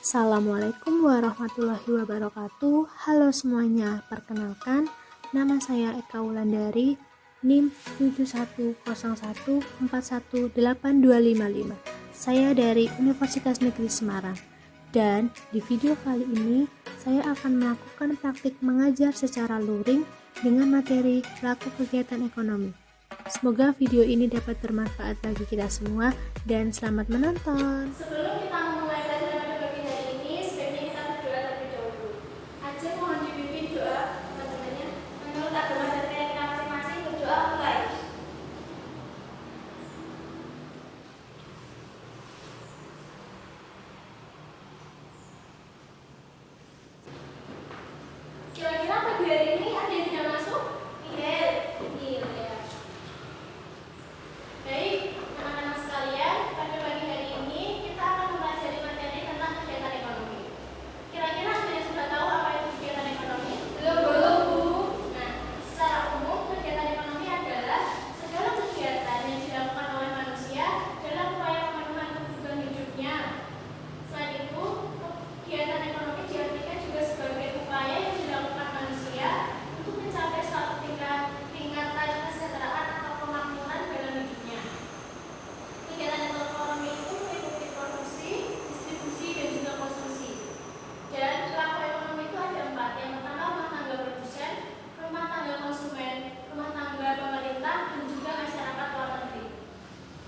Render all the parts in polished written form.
Assalamualaikum warahmatullahi wabarakatuh. Halo semuanya, perkenalkan nama saya Eka Wulandari, NIM 7101418255. Saya dari Universitas Negeri Semarang. Dan di video kali ini saya akan melakukan praktik mengajar secara luring dengan materi pelaku kegiatan ekonomi. Semoga video ini dapat bermanfaat bagi kita semua dan selamat menonton. Sebelum kita memulai pelajaran pada pagi hari ini, sebaiknya kita berdoa terlebih dahulu. Aceh mohon dipimpin doa teman-temannya. Menurut agama dan keyakinan masing-masing, berdoa mulai. Kira-kira pagi hari ini ada yang tidak masuk? Iya, ya. Baik, anak-anak sekalian, pada pagi hari ini kita akan mempelajari materi tentang kegiatan ekonomi. Kira-kira sudah tahu apa itu kegiatan ekonomi? Belum, Bu. Nah, secara umum kegiatan ekonomi adalah segala kegiatan yang dilakukan oleh manusia dalam upaya pemenuhan kebutuhan hidupnya. Selain itu, kegiatan ekonomi diartikan juga sebagai upaya yang dilakukan manusia untuk mencapai suatu tingkatan kesejahteraan atau kemakmuran dalam hidupnya. Kegiatan ekonomi itu meliputi produksi, distribusi, dan juga konsumsi. Dan pelaku ekonomi itu ada 4. Yang pertama, rumah tangga produsen, rumah tangga konsumen, rumah tangga pemerintah, dan juga masyarakat luar negeri.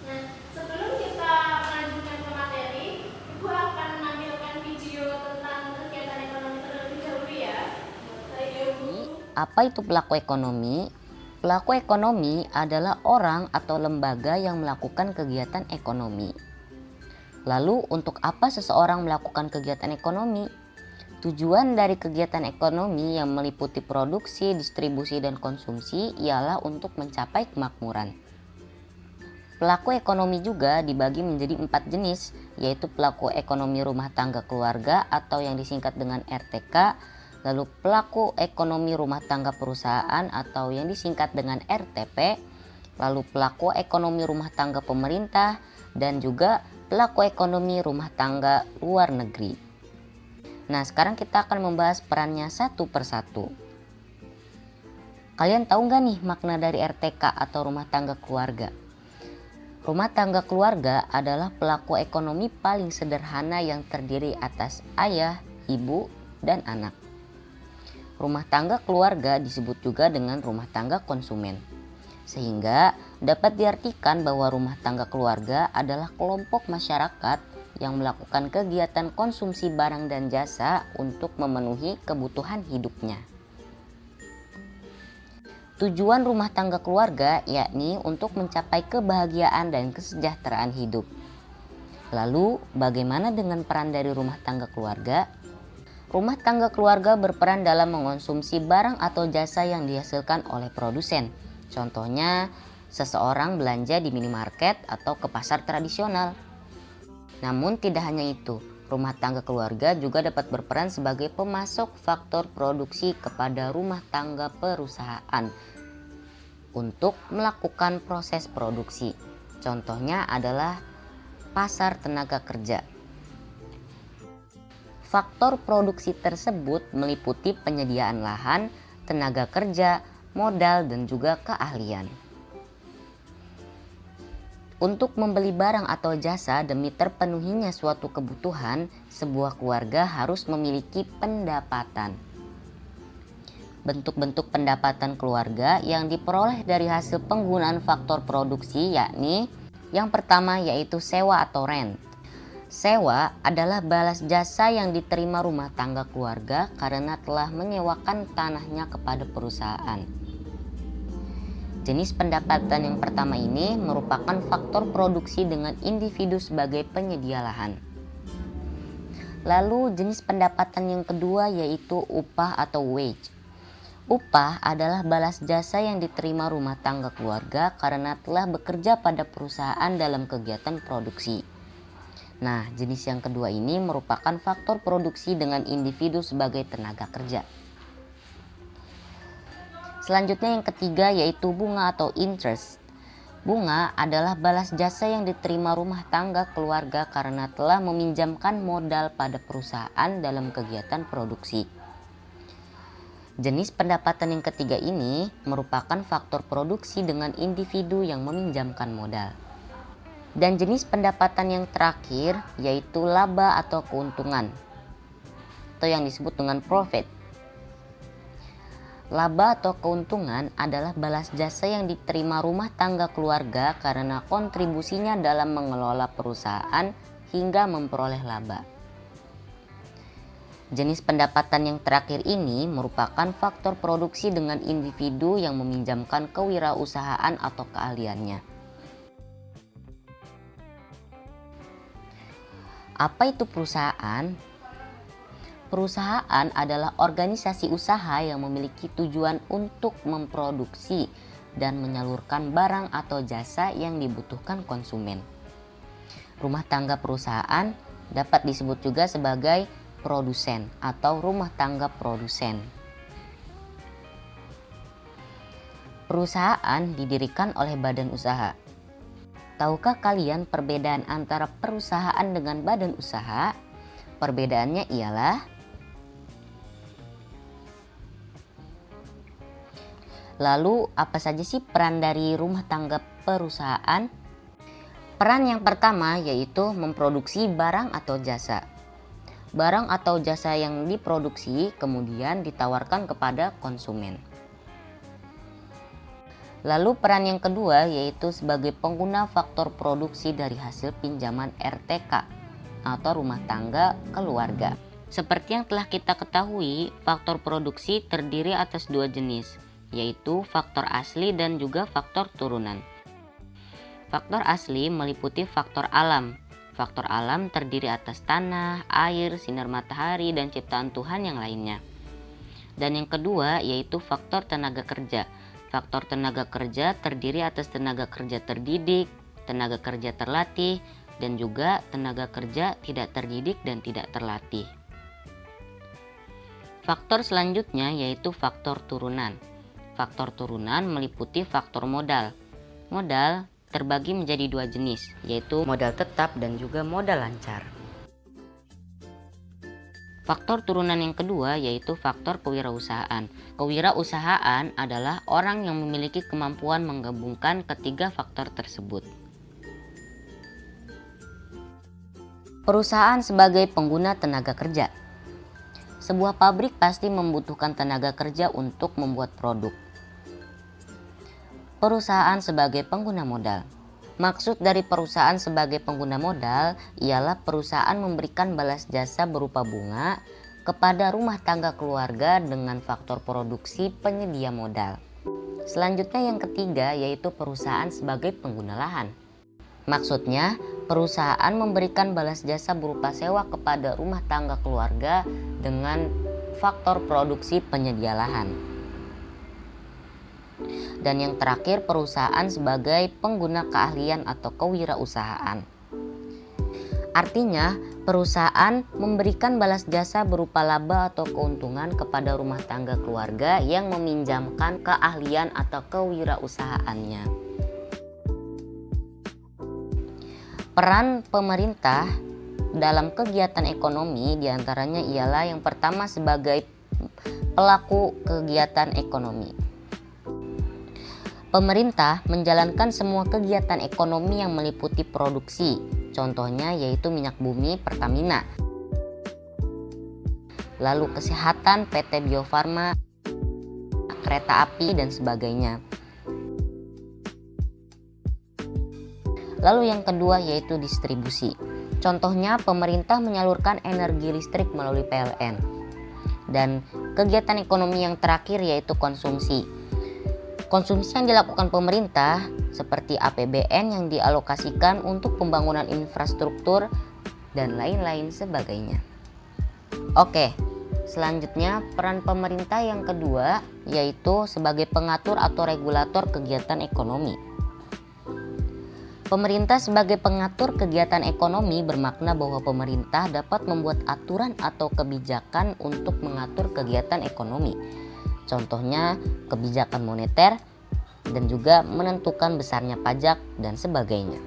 Nah, sebelum kita melanjutkan ke materi, Ibu akan menampilkan video tentang kegiatan ekonomi terlebih dahulu ya. Baik, Bu. Apa itu pelaku ekonomi? Pelaku ekonomi adalah orang atau lembaga yang melakukan kegiatan ekonomi. Lalu, untuk apa seseorang melakukan kegiatan ekonomi? Tujuan dari kegiatan ekonomi yang meliputi produksi, distribusi, dan konsumsi ialah untuk mencapai kemakmuran. Pelaku ekonomi juga dibagi menjadi 4 jenis, yaitu pelaku ekonomi rumah tangga keluarga atau yang disingkat dengan RTK, lalu pelaku ekonomi rumah tangga perusahaan atau yang disingkat dengan RTP, lalu pelaku ekonomi rumah tangga pemerintah, dan juga pelaku ekonomi rumah tangga luar negeri. Nah, sekarang kita akan membahas perannya satu persatu. Kalian tahu nggak nih makna dari RTK atau rumah tangga keluarga? Rumah tangga keluarga adalah pelaku ekonomi paling sederhana yang terdiri atas ayah, ibu, dan anak. Rumah tangga keluarga disebut juga dengan rumah tangga konsumen. Sehingga dapat diartikan bahwa rumah tangga keluarga adalah kelompok masyarakat yang melakukan kegiatan konsumsi barang dan jasa untuk memenuhi kebutuhan hidupnya. Tujuan rumah tangga keluarga yakni untuk mencapai kebahagiaan dan kesejahteraan hidup. Lalu, bagaimana dengan peran dari rumah tangga keluarga? Rumah tangga keluarga berperan dalam mengonsumsi barang atau jasa yang dihasilkan oleh produsen. Contohnya, seseorang belanja di minimarket atau ke pasar tradisional. Namun tidak hanya itu, rumah tangga keluarga juga dapat berperan sebagai pemasok faktor produksi kepada rumah tangga perusahaan untuk melakukan proses produksi. Contohnya adalah pasar tenaga kerja. Faktor produksi tersebut meliputi penyediaan lahan, tenaga kerja, modal, dan juga keahlian. Untuk membeli barang atau jasa demi terpenuhinya suatu kebutuhan, sebuah keluarga harus memiliki pendapatan. Bentuk-bentuk pendapatan keluarga yang diperoleh dari hasil penggunaan faktor produksi yakni yang pertama yaitu sewa atau rent. Sewa adalah balas jasa yang diterima rumah tangga keluarga karena telah menyewakan tanahnya kepada perusahaan. Jenis pendapatan yang pertama ini merupakan faktor produksi dengan individu sebagai penyedia lahan. Lalu jenis pendapatan yang kedua yaitu upah atau wage. Upah adalah balas jasa yang diterima rumah tangga keluarga karena telah bekerja pada perusahaan dalam kegiatan produksi. Nah, jenis yang kedua ini merupakan faktor produksi dengan individu sebagai tenaga kerja. Selanjutnya yang ketiga yaitu bunga atau interest. Bunga adalah balas jasa yang diterima rumah tangga keluarga karena telah meminjamkan modal pada perusahaan dalam kegiatan produksi. Jenis pendapatan yang ketiga ini merupakan faktor produksi dengan individu yang meminjamkan modal. Dan jenis pendapatan yang terakhir yaitu laba atau keuntungan, atau yang disebut dengan profit. Laba atau keuntungan adalah balas jasa yang diterima rumah tangga keluarga karena kontribusinya dalam mengelola perusahaan hingga memperoleh laba. Jenis pendapatan yang terakhir ini merupakan faktor produksi dengan individu yang meminjamkan kewirausahaan atau keahliannya. Apa itu perusahaan? Perusahaan adalah organisasi usaha yang memiliki tujuan untuk memproduksi dan menyalurkan barang atau jasa yang dibutuhkan konsumen. Rumah tangga perusahaan dapat disebut juga sebagai produsen atau rumah tangga produsen. Perusahaan didirikan oleh badan usaha. Tahukah kalian perbedaan antara perusahaan dengan badan usaha? Perbedaannya ialah lalu apa saja sih peran dari rumah tangga perusahaan? Peran yang pertama yaitu memproduksi barang atau jasa. Barang atau jasa yang diproduksi kemudian ditawarkan kepada konsumen. Lalu peran yang kedua yaitu sebagai pengguna faktor produksi dari hasil pinjaman RTK atau rumah tangga keluarga. Seperti yang telah kita ketahui, faktor produksi terdiri atas dua jenis, yaitu faktor asli dan juga faktor turunan. Faktor asli meliputi faktor alam. Faktor alam terdiri atas tanah, air, sinar matahari, dan ciptaan Tuhan yang lainnya. Dan yang kedua yaitu faktor tenaga kerja. Faktor tenaga kerja terdiri atas tenaga kerja terdidik, tenaga kerja terlatih, dan juga tenaga kerja tidak terdidik dan tidak terlatih. Faktor selanjutnya yaitu faktor turunan. Faktor turunan meliputi faktor modal. Modal terbagi menjadi dua jenis, yaitu modal tetap dan juga modal lancar. Faktor turunan yang kedua yaitu faktor kewirausahaan. Kewirausahaan adalah orang yang memiliki kemampuan menggabungkan ketiga faktor tersebut. Perusahaan sebagai pengguna tenaga kerja. Sebuah pabrik pasti membutuhkan tenaga kerja untuk membuat produk. Perusahaan sebagai pengguna modal. Maksud dari perusahaan sebagai pengguna modal ialah perusahaan memberikan balas jasa berupa bunga kepada rumah tangga keluarga dengan faktor produksi penyedia modal. Selanjutnya yang ketiga yaitu perusahaan sebagai pengguna lahan. Maksudnya perusahaan memberikan balas jasa berupa sewa kepada rumah tangga keluarga dengan faktor produksi penyedia lahan. Dan yang terakhir perusahaan sebagai pengguna keahlian atau kewirausahaan. Artinya perusahaan memberikan balas jasa berupa laba atau keuntungan kepada rumah tangga keluarga yang meminjamkan keahlian atau kewirausahaannya. Peran pemerintah dalam kegiatan ekonomi diantaranya ialah yang pertama sebagai pelaku kegiatan ekonomi. Pemerintah menjalankan semua kegiatan ekonomi yang meliputi produksi, contohnya yaitu minyak bumi Pertamina, lalu kesehatan PT Bio Farma, kereta api dan sebagainya. Lalu yang kedua yaitu distribusi. Contohnya pemerintah menyalurkan energi listrik melalui PLN. Dan kegiatan ekonomi yang terakhir yaitu konsumsi. Konsumsi yang dilakukan pemerintah seperti APBN yang dialokasikan untuk pembangunan infrastruktur dan lain-lain sebagainya. Oke, selanjutnya peran pemerintah yang kedua yaitu sebagai pengatur atau regulator kegiatan ekonomi. Pemerintah sebagai pengatur kegiatan ekonomi bermakna bahwa pemerintah dapat membuat aturan atau kebijakan untuk mengatur kegiatan ekonomi. Contohnya kebijakan moneter, dan juga menentukan besarnya pajak dan sebagainya.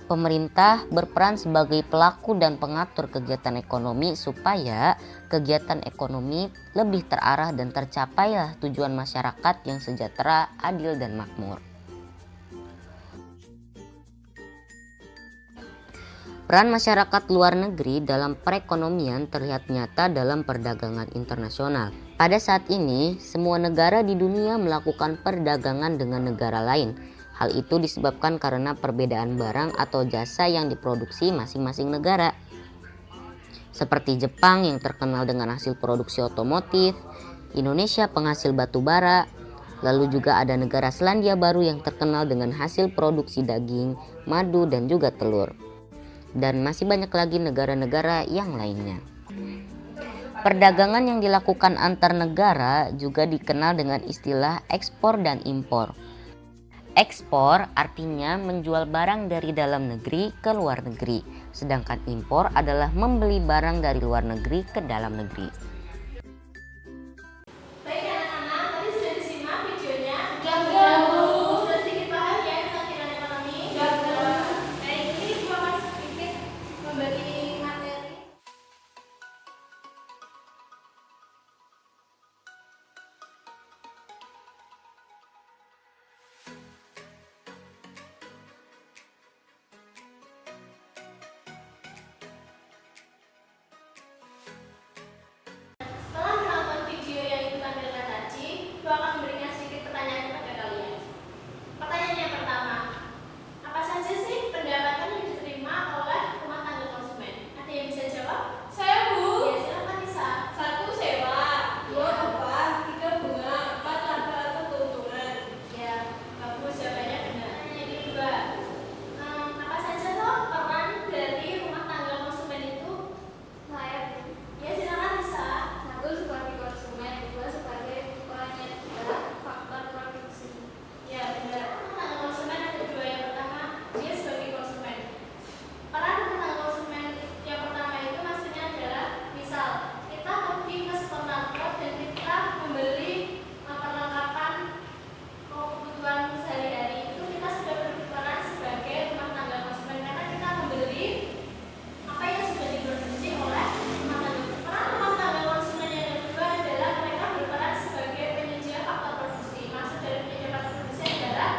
Pemerintah berperan sebagai pelaku dan pengatur kegiatan ekonomi supaya kegiatan ekonomi lebih terarah dan tercapailah tujuan masyarakat yang sejahtera, adil, dan makmur. Peran masyarakat luar negeri dalam perekonomian terlihat nyata dalam perdagangan internasional. Pada saat ini, semua negara di dunia melakukan perdagangan dengan negara lain. Hal itu disebabkan karena perbedaan barang atau jasa yang diproduksi masing-masing negara. Seperti Jepang yang terkenal dengan hasil produksi otomotif, Indonesia penghasil batu bara, lalu juga ada negara Selandia Baru yang terkenal dengan hasil produksi daging, madu, dan juga telur. Dan masih banyak lagi negara-negara yang lainnya. Perdagangan yang dilakukan antar negara juga dikenal dengan istilah ekspor dan impor. Ekspor artinya menjual barang dari dalam negeri ke luar negeri, sedangkan impor adalah membeli barang dari luar negeri ke dalam negeri. Baik anak-anak, tadi sudah disimak videonya. Sudah sedikit paham ya tentang kiraan ekonomi. Baik, ini Ibu akan sedikit membagi materi. Setelah menonton video yang Ibu tampilkan tadi, Ibu akan memberikan sedikit pertanyaan kepada kalian. Pertanyaan yang pertama, apa saja sih pendapatan yang diterima oleh rumah tangga konsumen? Ada yang bisa jawab? Saya, Bu. Ya, silakan Nisa. 1 sewa, 2 upah, 3 bunga, 4 laba atau keuntungan. Ya, bagus, jawabannya benar. Yang kedua, apa saja toh peran dari rumah tangga konsumen itu? Saya, Bu. Ya, silakan Nisa. 1 sebagai konsumen, 2 sebagai penyedia faktor produksi. Ya, benar. Rumah tangga konsumen ada 2. Yang pertama, dia sebagai konsumen. Peran rumah tangga konsumen yang pertama itu maksudnya adalah, misal kita pergi ke supermarket dan kita membeli perlengkapan kebutuhan sehari-hari, itu kita sudah berperan sebagai rumah tangga konsumen karena kita membeli apa yang sudah diproduksi oleh rumah tangga. Peran rumah tangga konsumen yang kedua adalah mereka berperan sebagai penyedia faktor produksi. Maksud dari penyedia faktor produksi adalah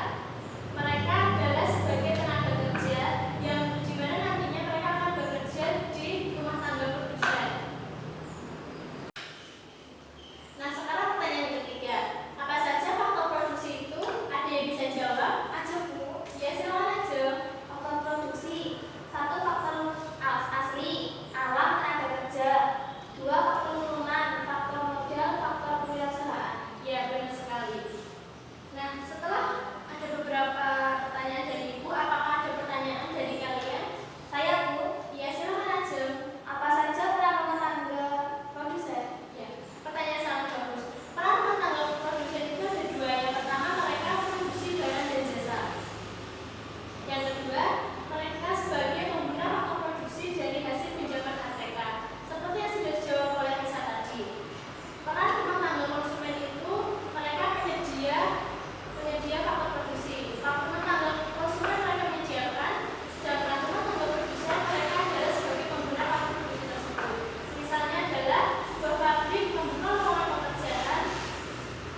mereka adalah sebagai tenaga kerja yang dimana nantinya mereka akan bekerja di rumah tangga produsen. Nah, sekarang pertanyaan yang ketiga, apa saja faktor produksi itu? Ada yang bisa jawab? Aja, Bu. Ya, silakan aja. Faktor produksi, 1 faktor asli, alam, tenaga kerja. 2 faktor turunan, faktor modal, faktor kewirausahaan. Ya, benar sekali. Nah, setelah ada beberapa pertanyaan dari Ibu, apakah ada pertanyaan dari kalian? Saya, Bu. Ya, silakan aja. Apa saja peran rumah tangga produsen? Ya, pertanyaan sangat bagus. Peran rumah tangga produsen itu ada 2. Yang pertama, mereka produksi barang dan jasa. Yang kedua, mereka sebagai pengguna faktor produksi dari hasil pinjaman ATK. Seperti yang sudah dijawab oleh Nisa tadi. Peran rumah tangga konsumen itu mereka penyedia faktor produksi. Rumah tangga konsumen mereka menyediakan, sedangkan rumah tangga produsen mereka adalah sebagai pengguna faktor produksi tersebut. Misalnya adalah sebuah pabrik membuka lowongan pekerjaan,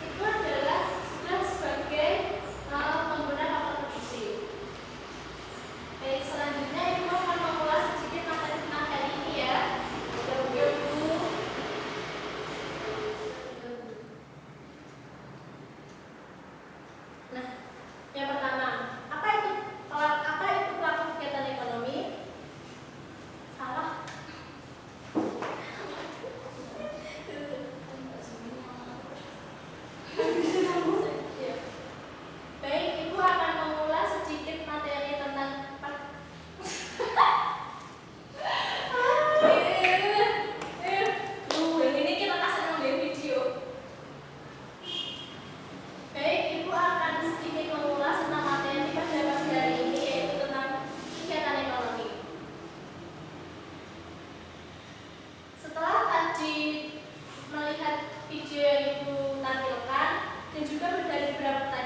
itu adalah sudah sebagai pengguna faktor produksi. Baik, selanjutnya Ibu akan mengulas sedikit materi ini ya. Ya, Bu. Nah, yang pertama, apa itu pelaku kegiatan ekonomi? Salah. Ya. Baik, Ibu akan mengulas sedikit materi tentang ini kita kasih ngambil video. Baik, Ibu akan sedikit mengulas tentang materi pada pagi hari ini, yaitu tentang kegiatan ekonomi. Setelah tadi melihat video yang Ibu tampilkan dan juga dari beberapa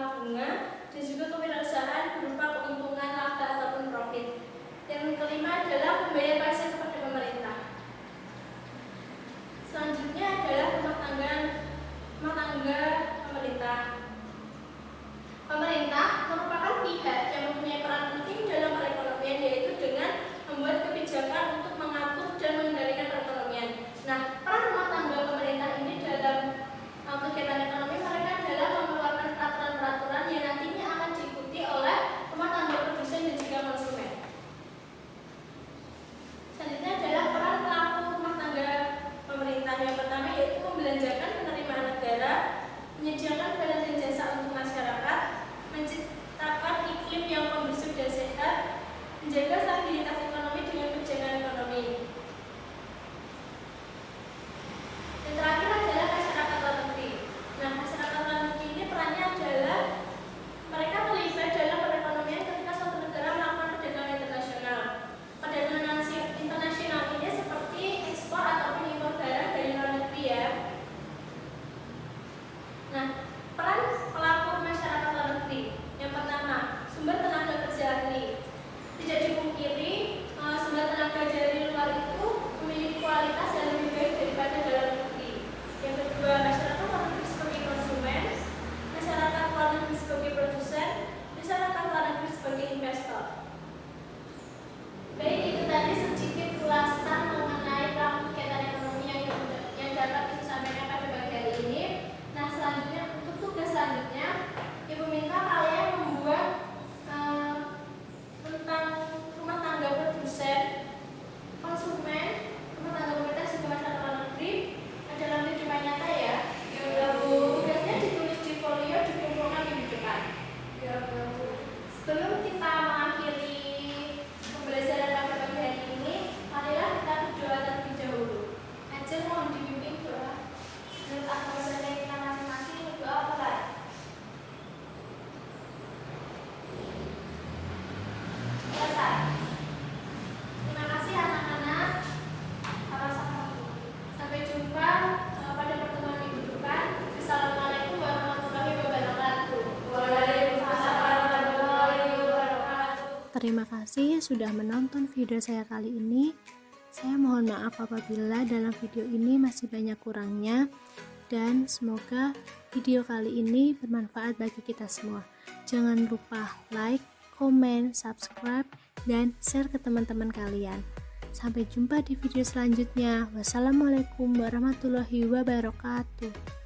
bunga, dan juga kewirausahaan berupa keuntungan laba ataupun profit. Yang kelima adalah membayar pajak kepada pemerintah. Selanjutnya adalah rumah tangga pemerintah. Pemerintah merupakan pihak yang mempunyai peran penting dalam perekonomian, yaitu dengan membuat kebijakan untuk mengatur dan mengendalikan perekonomian. Nah, peran rumah tangga pemerintah ini dalam kegiatan ekonomi mereka adalah mengeluarkan peraturan-peraturan yang nantinya akan diikuti oleh rumah tangga produsen dan juga konsumen. Selanjutnya adalah peran pelaku rumah tangga pemerintah. Yang pertama yaitu membelanjakan penerimaan negara, menyediakan barang dan jasa untuk masyarakat, menciptakan iklim yang kondusif dan sehat, menjaga stabilitas ekonomi dengan kebijakan ekonomi. Yang terakhir adalah masyarakat luar negeri. Nah, masyarakat luar negeri ini perannya adalah mereka terlibat dalam perekonomian ketika suatu negara melakukan perdagangan internasional. Perdagangan internasional ini seperti ekspor ataupun impor barang dari luar negeri ya. Nah, peran pelaku masyarakat luar negeri. Yang pertama, sumber tenaga kerja ahli. Tidak dipungkiri, sumber tenaga dari luar itu memiliki kualitas yang lebih baik daripada dalam negeri. Yang kedua, masyarakat luar negeri sebagai konsumen, masyarakat luar negeri sebagai produsen, masyarakat luar negeri sebagai investor. Baik, itu tadi sedikit ulasan mengenai pelaku kegiatan ekonomi yang dapat Ibu sampaikan pada pagi hari ini. Nah, selanjutnya untuk tugas selanjutnya, Ibu minta kalian membuat tentang rumah tangga produsen, konsumen, rumah tangga pemerintah juga masyarakat luar negeri dalam kehidupan nyata ya. Tugasnya ditulis di folio, dikumpulkan di depan. Sebelum kita mengakhiri pembelajaran pada pagi hari ini, marilah kita berdoa terlebih dahulu. Ajar mohon dibimbing doa. Menurut agama saja kita masing-masing berdoa apa? Selesai. Terima kasih anak-anak. Sampai jumpa pada pertemuan minggu depan. Assalamualaikum warahmatullahi wabarakatuh. Waalaikumsalam warahmatullahi wabarakatuh. Terima kasih sudah menonton video saya kali ini. Saya mohon maaf apabila dalam video ini masih banyak kurangnya, dan semoga video kali ini bermanfaat bagi kita semua. Jangan lupa like, komen, subscribe, dan share ke teman-teman kalian. Sampai jumpa di video selanjutnya. Wassalamualaikum warahmatullahi wabarakatuh.